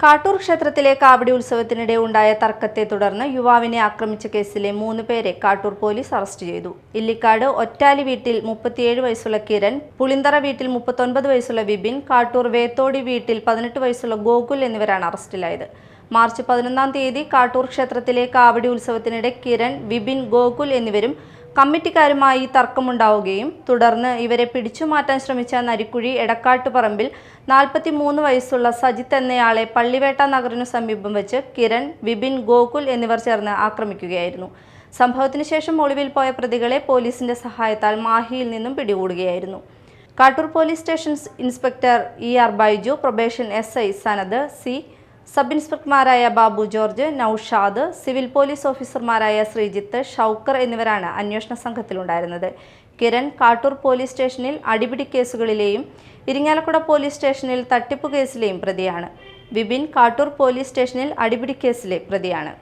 കാട്ടൂർ ക്ഷേത്രത്തിലെ കാവടി ഉത്സവത്തിനിടെ ഉണ്ടായ തർക്കത്തെ തുടർന്ന് യുവാവിനെ ആക്രമിച്ച കേസിലെ 3 പേരെ കാട്ടൂർ പോലീസ് അറസ്റ്റ് ചെയ്തു. ഇല്ലിക്കാട് ഒറ്റാലി വീട്ടിൽ 37 വയസ്സുള്ള കിരൺ, പുളിന്തറ വീട്ടിൽ 39 വയസ്സുള്ള വിപിൻ, കാട്ടൂർ വേത്തോടി വീട്ടിൽ 18 വയസ്സുള്ള ഗോകുൽ എന്നിവരാണ് അറസ്റ്റിലായത്. മാർച്ച് 11-ാം തീയതി കാട്ടൂർ ക്ഷേത്രത്തിലെ കാവടി ഉത്സവത്തിനിടെ കിരൺ, വിപിൻ, ഗോകുൽ എന്നിവരും കമ്മിറ്റിക്കാരുമായി തർക്കമുണ്ടാവുകയും തുടർന്ന് ഇവരെ പിടിച്ചുമാറ്റാൻ ശ്രമിച്ച നരിക്കുഴി എടക്കാട്ടുപറമ്പിൽ 43 വയസ്സുള്ള സജിത്ത് എന്നയാളെ പള്ളിവേട്ട നഗറിനു സമീപം വെച്ച് കിരൺ, വിപിൻ, ഗോകുൽ എന്നിവർ ചേർന്ന് ആക്രമിക്കുകയായിരുന്നു. സംഭവത്തിന് ശേഷം ഒളിവിൽ പോയ പ്രതികളെ പോലീസിന്റെ സഹായത്താൽ മാഹിയിൽ നിന്നും പിടികൂടുകയായിരുന്നു. Kattoor police station inspector ER Baiju, probation SI Sanad, sub ഇൻസ്പെക്ടർമാരായ Babu George, Noushad, civil police ഓഫീസർമാരായ ശ്രീജിത്ത്, ഷൗക്കർ എന്നിവരാണ് അന്വേഷണ സംഘത്തിലുണ്ടായിരുന്നത്. കിരൺ കാട്ടൂർ പോലീസ് സ്റ്റേഷനിൽ അടിപിടി കേസുകളിലെയും ഇരിങ്ങാലക്കുട പോലീസ് സ്റ്റേഷനിൽ തട്ടിപ്പ് കേസിലെയും പ്രതിയാണ്. വിപിൻ കാട്ടൂർ പോലീസ് സ്റ്റേഷനിൽ അടിപിടി കേസിലെ പ്രതിയാണ്.